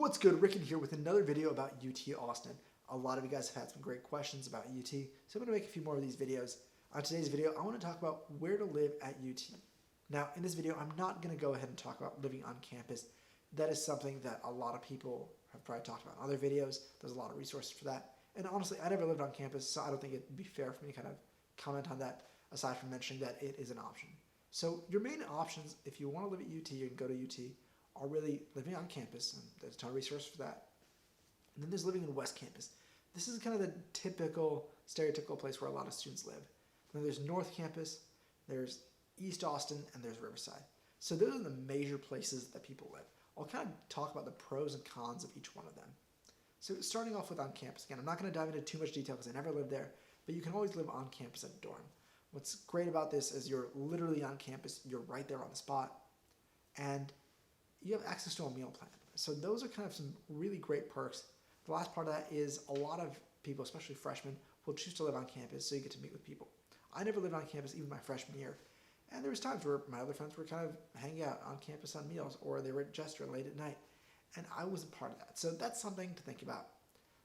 What's good? Rickon here with another video about UT Austin. A lot of you guys have had some great questions about UT, so I'm going to make a few more of these videos. On today's video, I want to talk about where to live at UT. Now, in this video, I'm not going to go ahead and talk about living on campus. That is something that a lot of people have probably talked about in other videos. There's a lot of resources for that. And honestly, I never lived on campus, so I don't think it'd be fair for me to kind of comment on that, aside from mentioning that it is an option. So your main options, if you want to live at UT and go to UT, are really living on campus, and there's a ton of resources for that. And then there's living in West Campus. This is kind of the typical, stereotypical place where a lot of students live. Then there's North Campus, there's East Austin, and there's Riverside. So those are the major places that people live. I'll kind of talk about the pros and cons of each one of them. So starting off with on campus. Again, I'm not going to dive into too much detail because I never lived there, but you can always live on campus at a dorm. What's great about this is you're literally on campus, you're right there on the spot, and you have access to a meal plan. So those are kind of some really great perks. The last part of that is a lot of people, especially freshmen, will choose to live on campus so you get to meet with people. I never lived on campus even my freshman year. And there was times where my other friends were kind of hanging out on campus on meals, or they were at Jester late at night. And I wasn't part of that. So that's something to think about.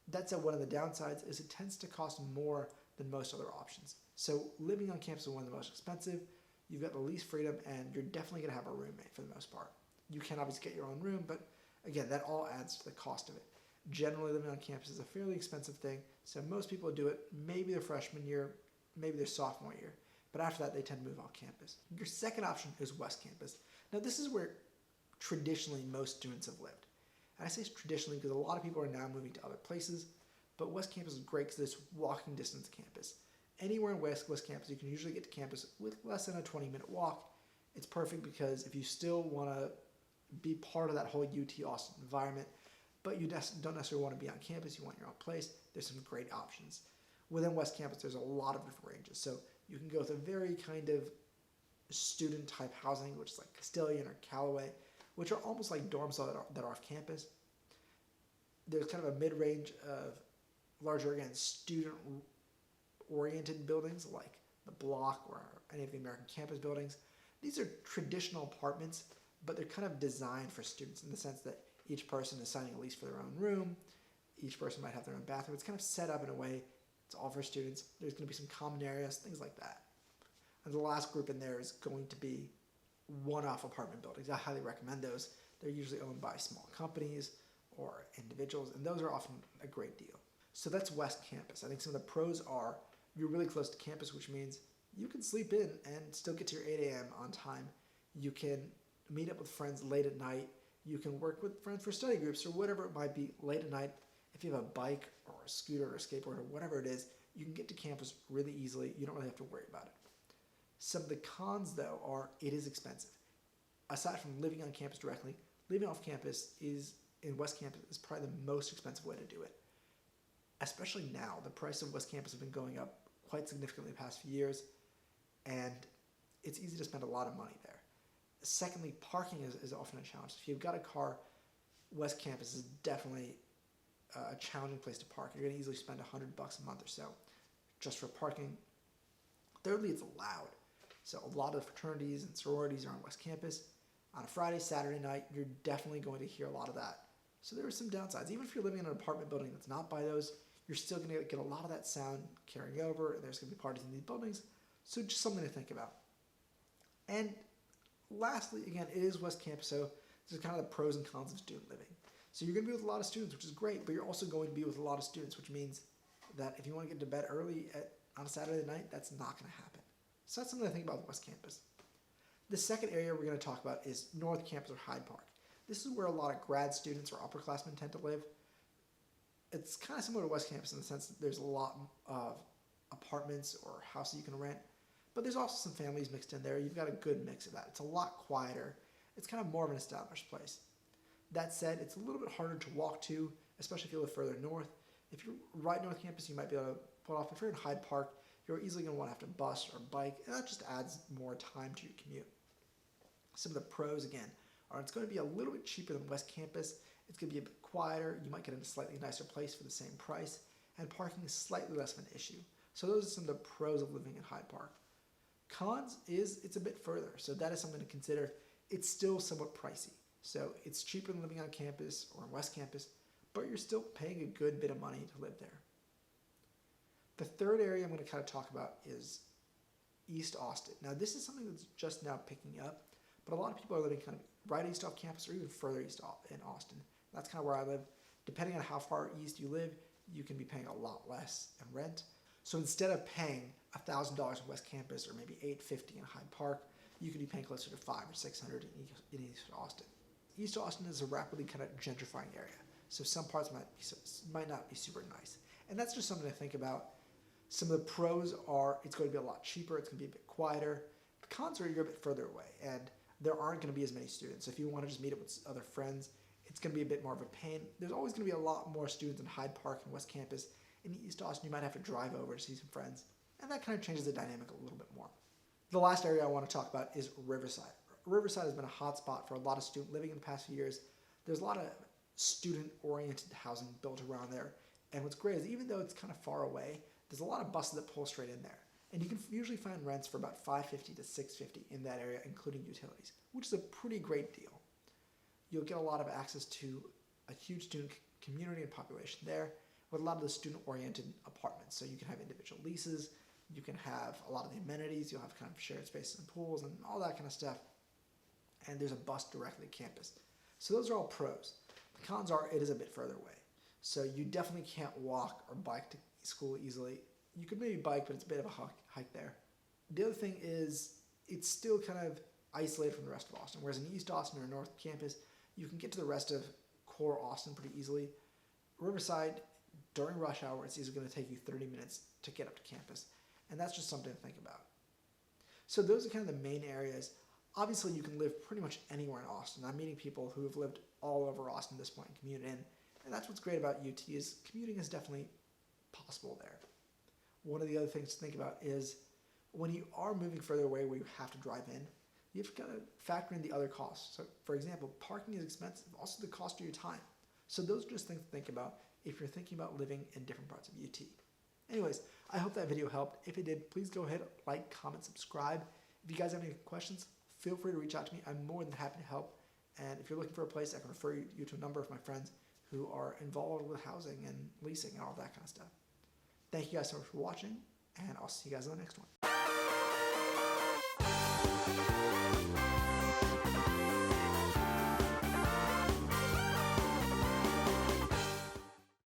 That said, one of the downsides is it tends to cost more than most other options. So living on campus is one of the most expensive. You've got the least freedom, and you're definitely going to have a roommate for the most part. You can obviously get your own room, but again, that all adds to the cost of it. Generally, living on campus is a fairly expensive thing, so most people do it maybe their freshman year, maybe their sophomore year, but after that, they tend to move off campus. Your second option is West Campus. Now, this is where traditionally most students have lived. And I say traditionally because a lot of people are now moving to other places, but West Campus is great because it's walking distance campus. Anywhere in West Campus, you can usually get to campus with less than a 20-minute walk. It's perfect because if you still want to be part of that whole UT Austin environment, but you don't necessarily want to be on campus, you want your own place, there's some great options. Within West Campus, there's a lot of different ranges. So you can go with a very kind of student-type housing, which is like Castilian or Callaway, which are almost like dorms that are off campus. There's kind of a mid-range of larger, again, student-oriented buildings like the Block or any of the American campus buildings. These are traditional apartments, but they're kind of designed for students in the sense that each person is signing a lease for their own room. Each person might have their own bathroom. It's kind of set up in a way. It's all for students. There's going to be some common areas, things like that. And the last group in there is going to be one-off apartment buildings. I highly recommend those. They're usually owned by small companies or individuals, and those are often a great deal. So that's West Campus. I think some of the pros are you're really close to campus, which means you can sleep in and still get to your 8 a.m. on time. You can meet up with friends late at night. You can work with friends for study groups or whatever it might be late at night. If you have a bike or a scooter or a skateboard or whatever it is, you can get to campus really easily. You don't really have to worry about it. Some of the cons, though, are it is expensive. Aside from living on campus directly, living off campus in West Campus is probably the most expensive way to do it. Especially now, the price of West Campus has been going up quite significantly the past few years, and it's easy to spend a lot of money there. Secondly, parking is often a challenge. If you've got a car, West Campus is definitely a challenging place to park. You're going to easily spend $100 a month or so just for parking. Thirdly, it's loud. So a lot of fraternities and sororities are on West Campus. On a Friday, Saturday night, you're definitely going to hear a lot of that. So there are some downsides. Even if you're living in an apartment building that's not by those, you're still going to get a lot of that sound carrying over. There's going to be parties in these buildings. So just something to think about. And lastly, again, it is West Campus, so this is kind of the pros and cons of student living. So you're going to be with a lot of students, which is great, but you're also going to be with a lot of students, which means that if you want to get to bed early on a Saturday night, that's not going to happen. So that's something to think about with West Campus. The second area we're going to talk about is North Campus or Hyde Park. This is where a lot of grad students or upperclassmen tend to live. It's kind of similar to West Campus in the sense that there's a lot of apartments or houses you can rent, but there's also some families mixed in there. You've got a good mix of that. It's a lot quieter. It's kind of more of an established place. That said, it's a little bit harder to walk to, especially if you live further north. If you're right North Campus, you might be able to pull off. If you're in Hyde Park, you're easily going to want to have to bus or bike, and that just adds more time to your commute. Some of the pros, again, are it's going to be a little bit cheaper than West Campus. It's going to be a bit quieter. You might get in a slightly nicer place for the same price, and parking is slightly less of an issue. So those are some of the pros of living in Hyde Park. Cons is it's a bit further, so that is something to consider. It's still somewhat pricey. So it's cheaper than living on campus or on West Campus, but you're still paying a good bit of money to live there. The third area I'm going to kind of talk about is East Austin. Now, this is something that's just now picking up, but a lot of people are living kind of right east off campus or even further east in Austin. That's kind of where I live. Depending on how far east you live, you can be paying a lot less in rent. So instead of paying $1,000 in West Campus or maybe $850 in Hyde Park, you could be paying closer to $500 or $600 in East Austin. East Austin is a rapidly kind of gentrifying area, so some parts might not be super nice, and that's just something to think about. Some of the pros are it's going to be a lot cheaper, it's going to be a bit quieter. The cons are you're a bit further away, and there aren't going to be as many students. So if you want to just meet up with other friends, it's going to be a bit more of a pain. There's always going to be a lot more students in Hyde Park and West Campus. In East Austin, you might have to drive over to see some friends, and that kind of changes the dynamic a little bit more. The last area I want to talk about is Riverside. Riverside has been a hot spot for a lot of student living in the past few years. There's a lot of student-oriented housing built around there, and what's great is even though it's kind of far away, there's a lot of buses that pull straight in there, and you can usually find rents for about $550 to $650 in that area, including utilities, which is a pretty great deal. You'll get a lot of access to a huge student community and population there, with a lot of the student-oriented apartments. So you can have individual leases, you can have a lot of the amenities, you'll have kind of shared spaces and pools and all that kind of stuff. And there's a bus directly to campus. So those are all pros. The cons are it is a bit further away. So you definitely can't walk or bike to school easily. You could maybe bike, but it's a bit of a hike there. The other thing is it's still kind of isolated from the rest of Austin, whereas in East Austin or North Campus, you can get to the rest of core Austin pretty easily. Riverside, during rush hour, it's easily going to take you 30 minutes to get up to campus, and that's just something to think about. So those are kind of the main areas. Obviously, you can live pretty much anywhere in Austin. I'm meeting people who have lived all over Austin at this point and commute in, and that's what's great about UT is commuting is definitely possible there. One of the other things to think about is when you are moving further away where you have to drive in, you have to kind of factor in the other costs. So, for example, parking is expensive, also the cost of your time. So those are just things to think about if you're thinking about living in different parts of UT. Anyways, I hope that video helped. If it did, please go ahead, like, comment, subscribe. If you guys have any questions, feel free to reach out to me. I'm more than happy to help. And if you're looking for a place, I can refer you to a number of my friends who are involved with housing and leasing and all that kind of stuff. Thank you guys so much for watching, and I'll see you guys on the next one.